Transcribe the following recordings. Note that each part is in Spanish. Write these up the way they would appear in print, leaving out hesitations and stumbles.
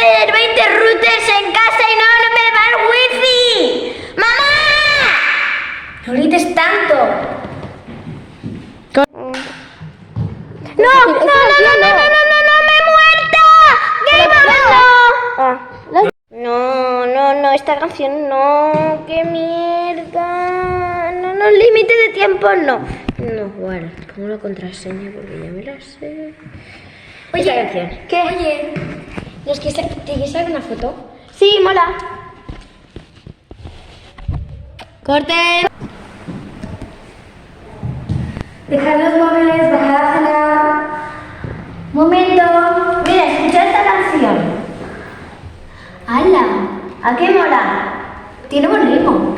tener 20 routers en casa y no me va el wifi. ¡Mamá! No grites tanto. ¡No! ¡No, no, no, no, no, no, no, no! ¡Me he muerto! ¡Game over! No, no, no, esta canción no. ¡Qué mierda! No, no, límite de tiempo no. No, bueno, pongo la contraseña porque ya me la sé. Oye, esta canción. ¿Qué? Oye, ¿te quieres sacar una foto? Sí, mola. ¡Corten! Dejad los móviles, bajad a cenar. Momento. Mira, escucha esta canción. ¡Hala! ¿A qué mola? Tiene buen ritmo.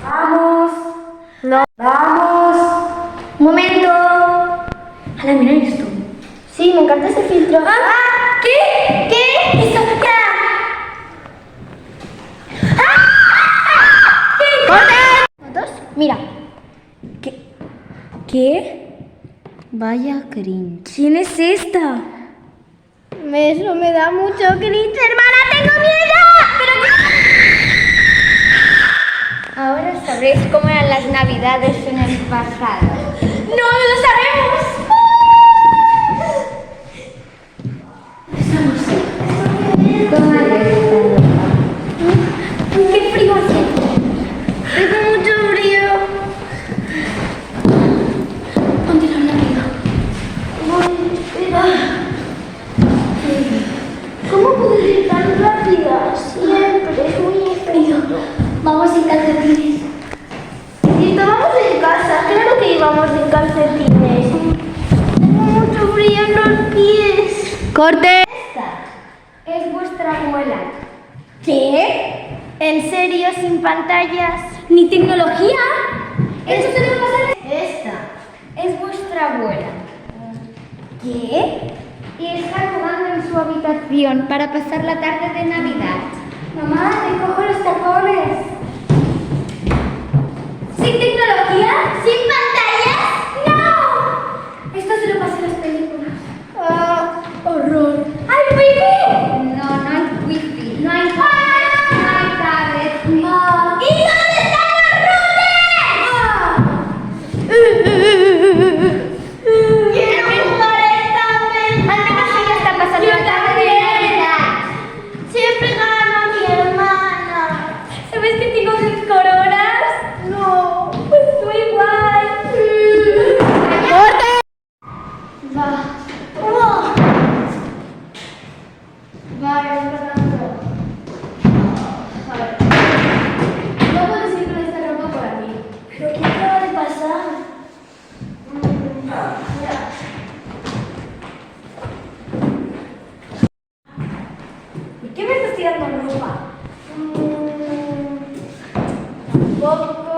Vamos. No. Vamos. Momento. ¡Hala, mira esto! Sí, me encanta ese filtro. ¡Ah! ¿Qué? ¿Qué? ¡Esto! ¡Ya! ¿Fotos? Mira. ¿Qué? Vaya cringe. ¿Quién es esta? Eso me da mucho cringe, hermana. ¡Tengo miedo! ¡Pero qué! Ahora sabréis cómo eran las navidades en el pasado. ¡No lo sabemos! ¡Qué frío hace! Tengo mucho frío. Ponte la lámpara. ¿Cómo puedes ir tan rápida? Siempre es muy frío. Vamos sin calcetines. Y estábamos en casa, claro que íbamos sin calcetines. Tengo mucho frío en los pies. ¡Corte! Esta es vuestra abuela. ¿Qué? ¿En serio, sin pantallas? ¿Ni tecnología? ¿Eso se le pasa a... Esta es vuestra abuela. ¿Qué? Y está jugando en su habitación para pasar la tarde de Navidad. Mamá, te cojo los tacones. ¿Sin tecnología? ¿Sin pantallas? ¡No! Esto se lo pasa en las películas. ¡Ah! ¡Horror! ¡Hay wifi! No, no hay wifi. No hay tablet. No hay tablet. ¿Y dónde están los routers? ¡Quiero jugar esta vez! Al menos ella está pasando la tarde de Navidad. Siempre gana mi hermana. ¿Sabes que tengo 6 coronas? No, pues estoy igual. ¡Corte! Va. Vale, está dando. A ver. No puedes ir con esta ropa por aquí. ¿Pero qué acaba de pasar? Ya. ¿Y qué me estás tirando ropa? Tampoco.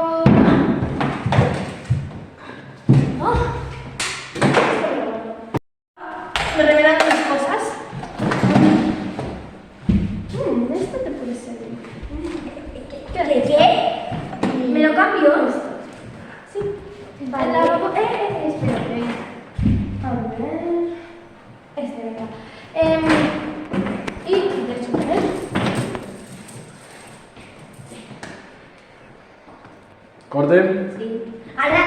¿Me revelan mis cosas? Esto te puede servir. ¿Qué? ¿Me lo cambio? Sí. Vale. Espérate. A ver. Venga. Y de hecho, ¿ves? ¿Corte? Sí. Ahora.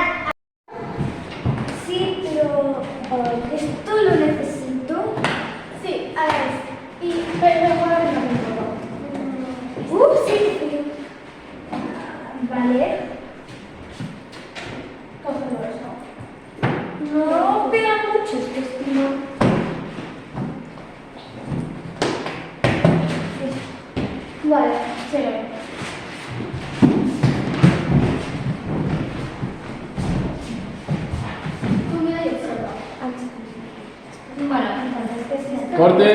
Sí, pero esto lo necesito. Sí, a ver. Pero bueno, sí. Vale. Cógelo eso. No pega mucho este estilo. Vale, chévere. Bueno, entonces, ¿qué es esto? ¿Corte?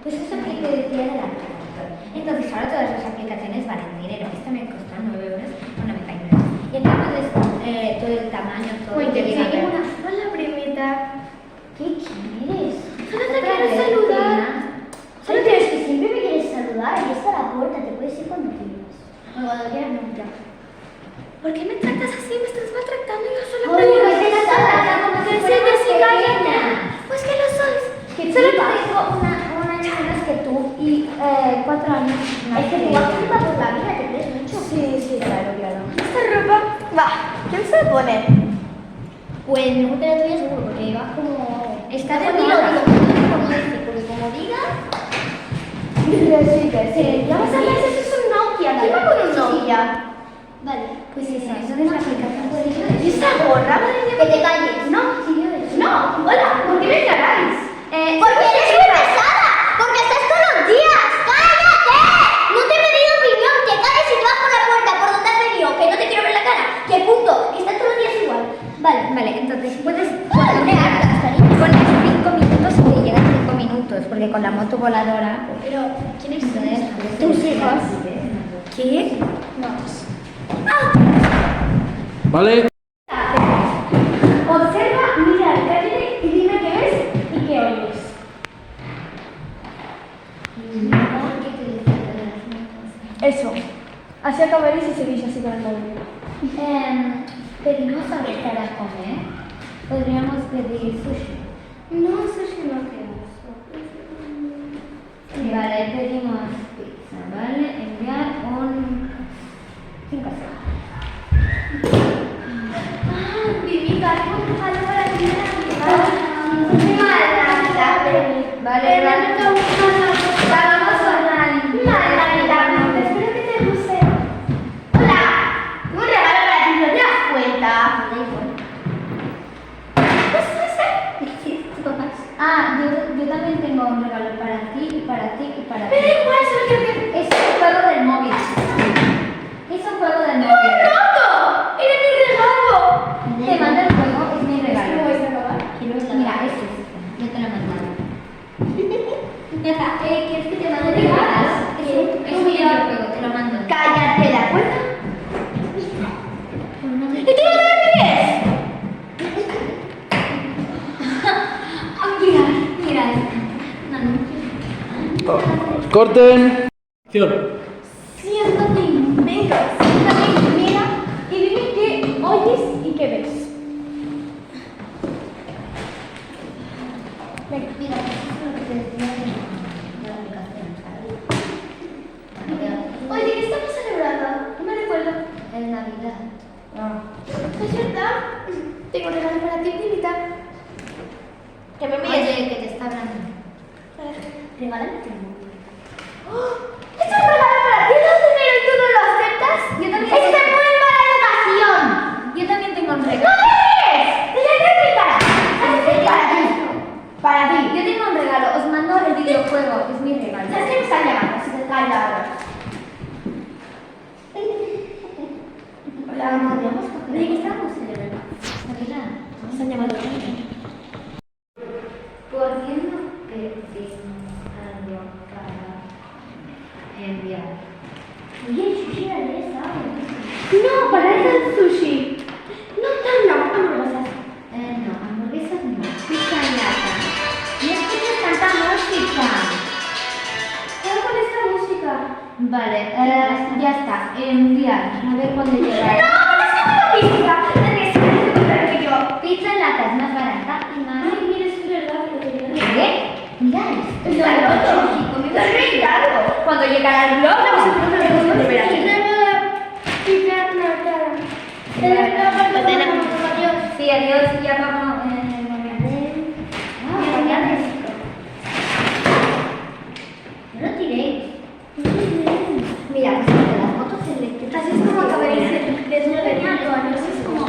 Pues eso que te decía de la aplicación. Entonces, ahora todas las aplicaciones valen dinero. Esta me costó 9,99 €. Y aquí puedes todo el tamaño, todo. Uy, te digo, Hola, primita. ¿Qué quieres? Solo te Otra quiero vez, saludar. Tina. Solo tienes que siempre me quieres saludar. Y está la puerta, te puedes ir cuando quieras. O cuando quieras nunca. ¿Por qué me tratas así? Me estás maltratando. Yo solo Oye, te pues quiero estás hablando como si que fuera sí, más cállate. pequeña. Pues que lo sois. ¿Qué Solo flipas? tengo de 4 años. Es que tú vas por la vida, te crees mucho. Sí, claro. Esta ropa, va, ¿quién se la pone? Pues mejor que la tuya seguro, porque vas como... Está de Como moda. como decir, porque como digas... Sí. Ya vas a ver, eso es un Nokia. ¿Quién va con un Nokia? Vale. Pues eso es la aplicación. ¿Y esa gorra? Que te calles. No, no, hola, ¿por qué me cagáis? Porque eres muy pesada, porque estás todos los días. ¡Cállate! No te he pedido opinión, que calles y te vas por la puerta, por donde has venido, que no te quiero ver la cara. Que punto, que estás todos los días igual. Vale, entonces puedes Me hartas, cariño. poner 5 minutos y te llegan 5 minutos, porque con la moto voladora. Pues, Pero, ¿quién es tus hijos. ¿Qué? No. Vale. Observa, mira al cállate y dime qué ves y qué oyes. Eso. Así acabaréis y seguís así con el móvil. Pedimos algo para comer. Podríamos pedir sushi. No, sushi no queremos. Vale, pedimos pizza, ¿vale? Enviar un 5 Vivica, tengo un regalo para ti. Vale, Vamos a espero que te guste. Hola, un regalo para ti, ¿no te das cuenta? Yo también tengo un regalo para ti y para ti y para ti. Pero igual, solo quiero que... Es un juego del móvil. Es un juego del ¡Lo móvil. he roto! ¡Era mi regalo! Te mando el juego, es mi ¿Lo regalo. vais a acabar? Mira, este es. Yo te lo he mandado. ¿Quieres que te mande el regalo? Es un videojuego, te lo mando. ¡Cállate la puerta! ¿Y tú no te ríes? Mira. Corten. Acción. Siéntate, venga, siéntate, mira y dime qué oyes y qué ves. Venga, mira, oye, ¿qué estamos celebrando? No me recuerdo. Es Navidad. ¿Es verdad? Tengo un regalo para ti, Pinita. Que me mires. Oye, que te está hablando. Regálame tu móvil. ¡Oh! ¡Es un regalo para ti! ¿No dinero y tú no lo aceptas? Yo también ¡Es de tengo- muy mala educación! Yo también tengo un ¡No regalo. te ríes! ¡Te la quiero mi cara! Para ti. Para ti. Yo tengo un regalo, os mando el videojuego, es mi regalo. ¿Sabes que me están llamando? Así que calla ahora. Hola, ¿podríamos coger? ¿De qué estamos celebrando? Navidad. Me están llamando. ¿Por qué no pedimos algo para enviar? Oye, el sushi era de esa. No, para eso el sushi. No, gracias. No, hamburguesas no. Pizza en lata. ¿Y escuchas tanta música? ¿Qué con esta música? Vale, ya está. Enviar. A ver cuándo llega. ¡No! ¡Es que no pizza! ¡Es que yo! Pizza en lata es más barata y más. Ay, mira, es verdad que lo quería. ¿Qué? Mira esto. Está loco. Está reinado. Cuando llegará el blog, sí, adiós, ya vamos. No lo tiréis. Mira, pues las fotos eléctricas. Así es como acabaréis desde 5 años. Es como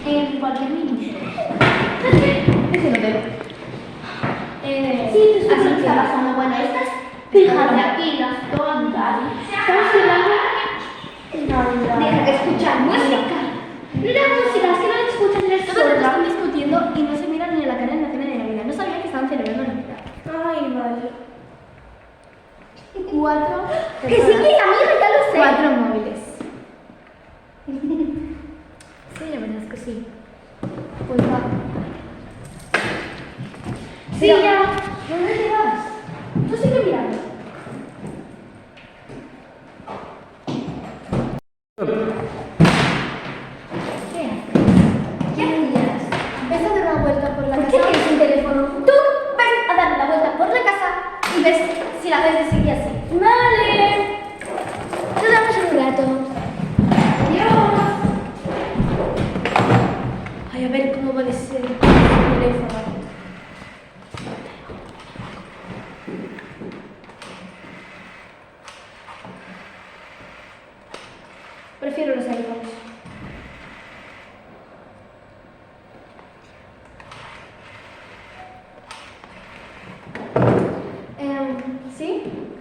En cualquier minuto. ese lo veo. Sí, tú así está pasando. Bueno, estas, fíjate aquí, las tontas. Estamos hablando en Navidad. Deja que escuchar música. No era música, es que no escuchan el Todos están discutiendo y no se miran ni a la cara en la cena de Navidad. No sabían que estaban celebrando Navidad. Ay, vale. 4. Que sí, que amiga, ya lo sé. 4 móviles. Sí, la verdad es que sí. Pues va. Sí, ya. ¿Dónde te vas? Tú sigue mirando. ¿Qué hacías? Ves a dar una vuelta por la ¿Por casa. qué tienes un teléfono? Tú ves a dar la vuelta por la casa y ves si la ves de seguir así. Vale.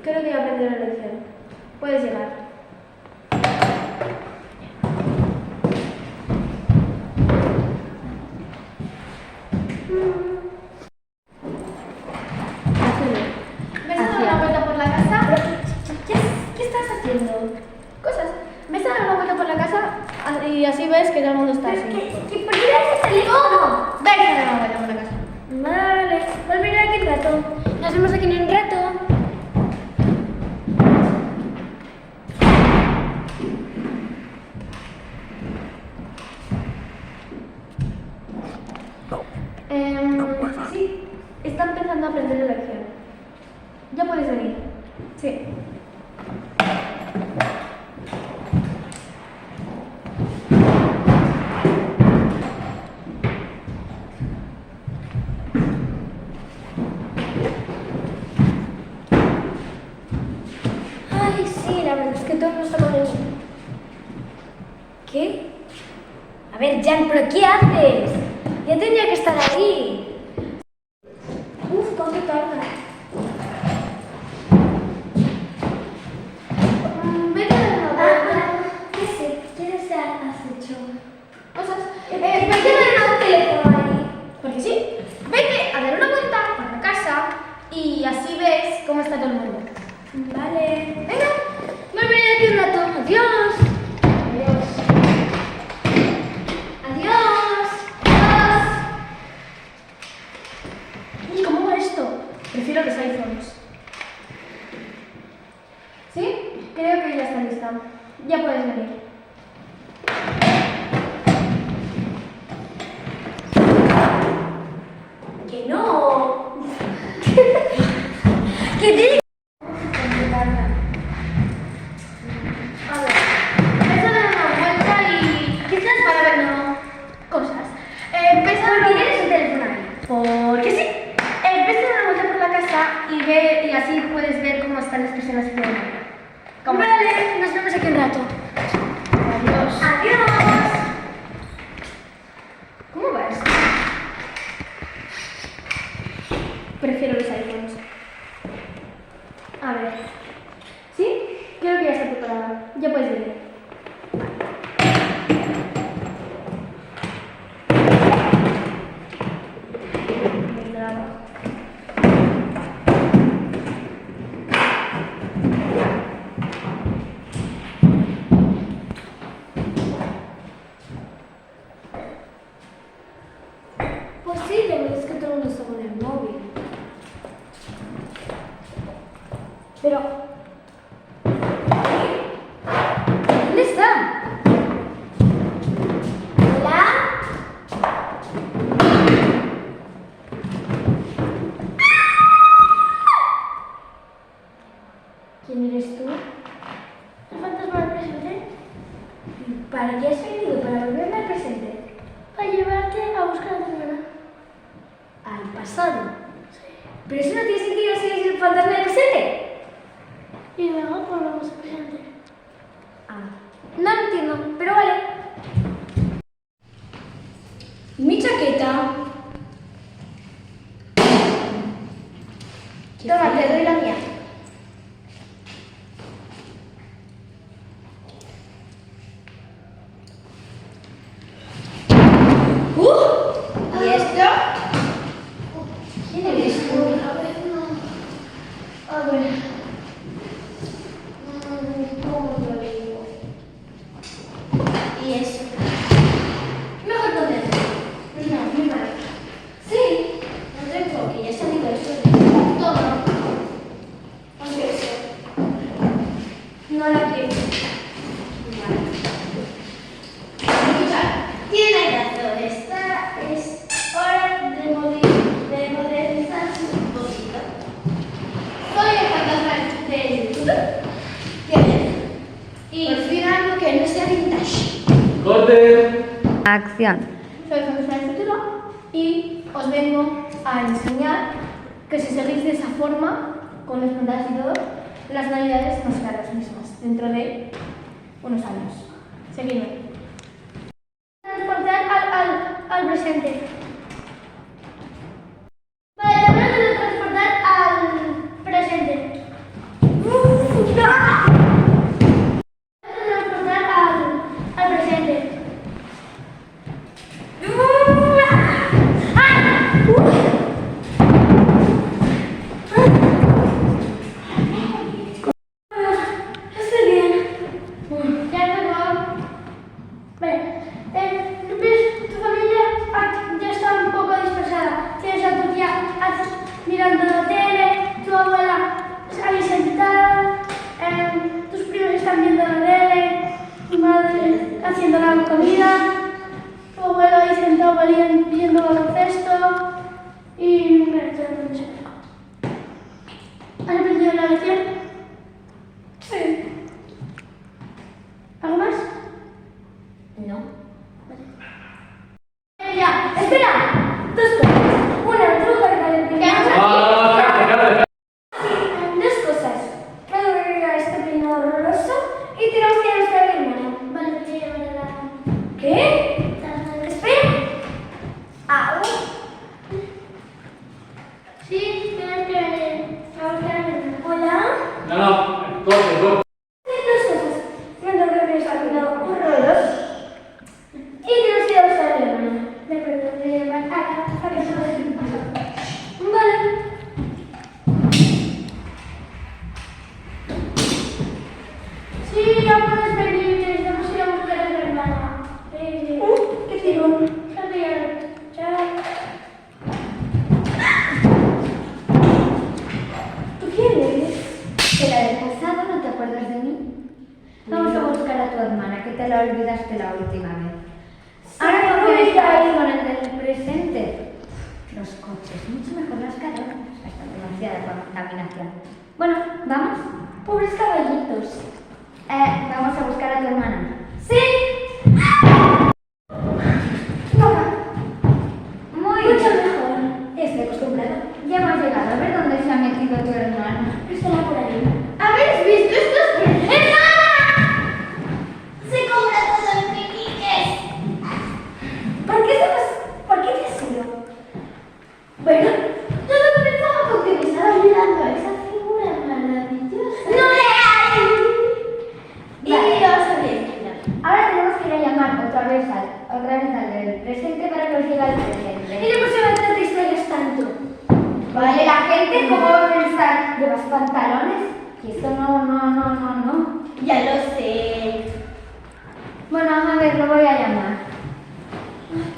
creo que ya aprendí la lección. Puedes llegar. ¿Ves a dar una vuelta por la casa? ¿Qué estás haciendo? Cosas. ¿Ves a dar una vuelta por la casa? Y así ves que todo el mundo está así. ¿Por qué das el teléfono? Ves a dar una vuelta por la casa. Vale, volveré aquí un rato. Nos vemos aquí en un rato. Sí, está empezando a aprender la lección. Ya puedes venir. Sí. Ay, sí, la verdad es que todo no está con él. ¿Qué? A ver, Jan, ¿pero qué haces? Ya tendría que estar ahí. Uf, ¿cuánto tarda? Vete a dar una vuelta. ¿Qué sé? ¿Qué has hecho? Cosas. ¿Por qué me han dado un teléfono ahí? Porque sí. Vete a dar una vuelta por la casa y así ves cómo está todo el mundo. Vale. Venga, volveré de aquí un rato. Adiós. Adiós. Adiós. Adiós. ¿Y cómo va esto? Prefiero los iPhones. ¿Sí? Creo que ya está lista. Ya puedes venir. Que no. Que te... A ver, empieza a dar una vuelta y quizás para ver cosas. Empieza a dar una vuelta. ¿Tienes un teléfono ahí? Porque sí. Empieza a dar una vuelta por la casa y así puedes ver cómo están las personas que viven. Vale, nos vemos aquí un rato. Adiós. Adiós. ¿Cómo va esto? Prefiero los iPhones. A ver. ¿Sí? Creo que ya está preparada. Ya puedes venir. Pues sí, la verdad es que todo el mundo está con el móvil. Pero... ¿dónde está? ¿Hola? ¿Quién eres tú? ¿El fantasma del presente? ¿Para qué has venido? ¿Para volverme al presente? Para llevarte a buscar a tu hermana. ¿Al pasado? Sí. Pero eso no tiene sentido si eres el fantasma del presente. Y luego volvemos al presente. Ah, no lo entiendo, pero vale. Mi chaqueta. Toma, te doy la mía. ¿Y esto? ¿Quién eres tú? A ver, no. A ver. ¿Cómo lo digo? ¿Y eso? Mejor ponerte. No, muy mal. Sí, no tengo, que ya he salido eso. Toma. Aunque eso. No la quiero. Vale. Escucha, tiene razón. Esta es hora de modernizarse un poquito. Soy el fantasma del futuro. Qué bien. Y por fin algo que no sea vintage. ¡Corte! Acción. Soy el fantasma del futuro y os vengo a enseñar que si seguís de esa forma, con las pantallas y todo, las navidades no serán las mismas dentro de unos años. Seguidme. Transportar al presente. Vale, también lo tengo que transportar al presente. Corte, corte. Dos cosas. Me tengo que pensar un rollo. Y tienes que usar el hermano. De acuerdo, Vale. Sí, ya puedes venir, tenemos que ir a buscar a tu hermana. ¿Qué tirón? Chao. ¿Tú quién eres? ¿Que la del pasado no te acuerdas de mí? Vamos a buscar a tu hermana, que te la olvidaste la última vez. Ahora no no quieres voy a ir. con el del presente. Los coches, mucho mejor las carreras. Hasta demasiada contaminación. Bueno, ¿vamos? Pobres caballitos. Vamos a buscar a tu hermana. ¡Sí! Toma. Mucho mejor. Estoy acostumbrada. Ya hemos llegado. A ver dónde se ha metido tu hermana. Estará por ahí. ¿Habéis visto estos? ¡Hermana! Se compra todo el piquiques. ¿Por qué te has ido? Bueno, yo no pensaba que me estaba olvidando esa figura maravillosa. ¡No le hay! Y Vale. vamos a ver. Ahora tenemos que ir a llamar otra vez al del presente para que os diga el Y presente. después se va a tratar historias tanto. Vale, la gente, ¿cómo va a pensar? ¿Llevas pantalones? Y esto no. Ya lo sé. Bueno, a ver, lo voy a llamar.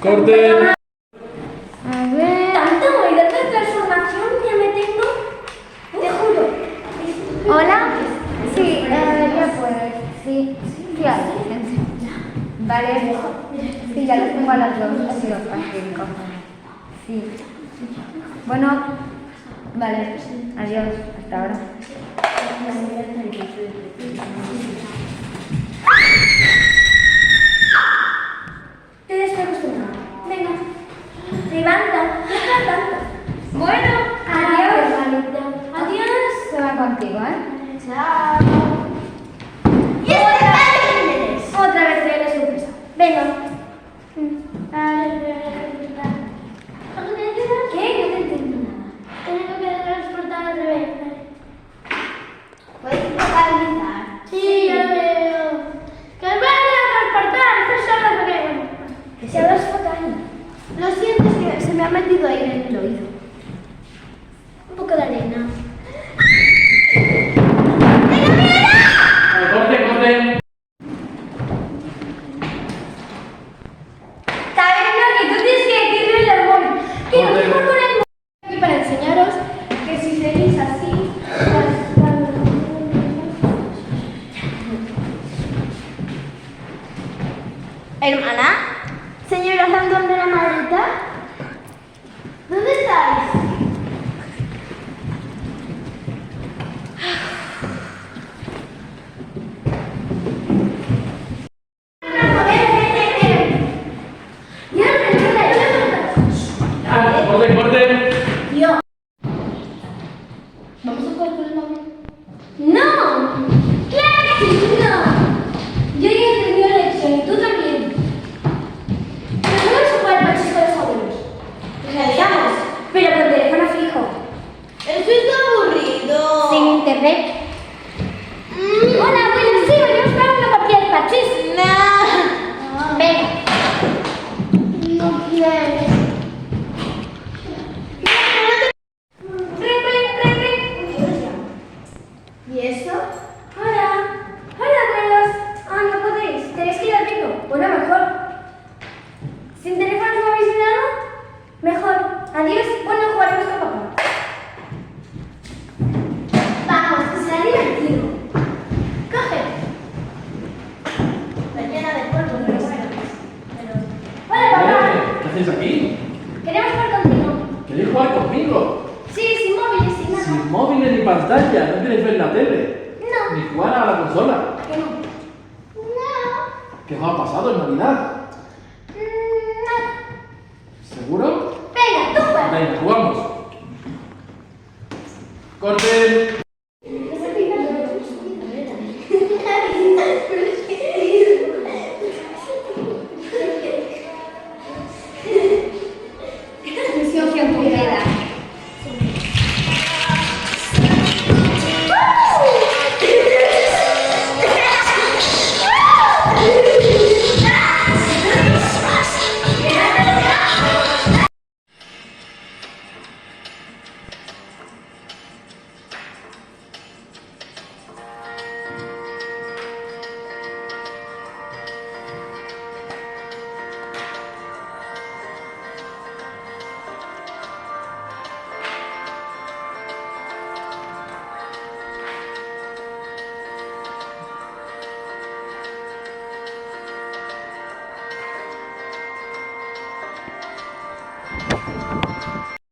Corte. A ver. Tanta movida de transformación que me tengo. Te juro. ¿Hola? Sí, ya puedes. Sí, claro. Vale. Sí, ya los tengo a las dos. Ha sido fácil. Sí. Bueno, vale. Adiós. Hasta ahora. Te estoy acostumbrada. Venga. Levanta. Levanta. Bueno, adiós. Adiós. Se va contigo, ¿eh? Chao. ¿Y este quién eres? Otra vez trae la sorpresa. Venga. ¿Qué? No te entiendo nada. Tengo que transportar otra vez. ¿Puedes localizar? Sí, ya veo. ¡Que me voy a transportar! Estoy sola porque... Que se hablas fatal. Lo siento, es que se me ha metido aire en el oído. Un poco de arena. Corte, corte. Cariño, que tú tienes que decirle el amor. Que no mejor con el amor. Aquí para enseñaros que si seguís así... Hermana, señora Randón de la Madrita, ¿dónde estáis? Corte, corte. Yo. ¿Vamos a jugar con el móvil? ¡No! ¡Claro que sí! ¡No! Yo ya entendí la lección y tú también. Pero no vamos a jugar machis con los abuelos. Realizamos, pero con teléfono fijo. Eso es aburrido. Sin internet. Hola, abuelo, sí, venimos para una partida de machis. No. Venga. No quieres. ¿Y eso? Hola. Hola, abuelos. Ah, no podéis. ¿Tenéis que ir al pico? Bueno, mejor. ¿Sin teléfono no habéis nada? Mejor. Adiós. Bueno, jugaremos con papá. Vamos, que será divertido. Coge. Está llena de polvo, pero bueno. Hola, papá. ¿Qué hacéis aquí? Queremos jugar contigo. ¿Queréis jugar conmigo? Sí, sin móviles, sin nada. Sin móviles ni pantalla, no queréis ver la tele. No. Ni jugar a la consola. ¿Que no? No. ¿Qué os ha pasado en Navidad? No. ¿Seguro? Venga, tú juega. Venga, jugamos. Corte.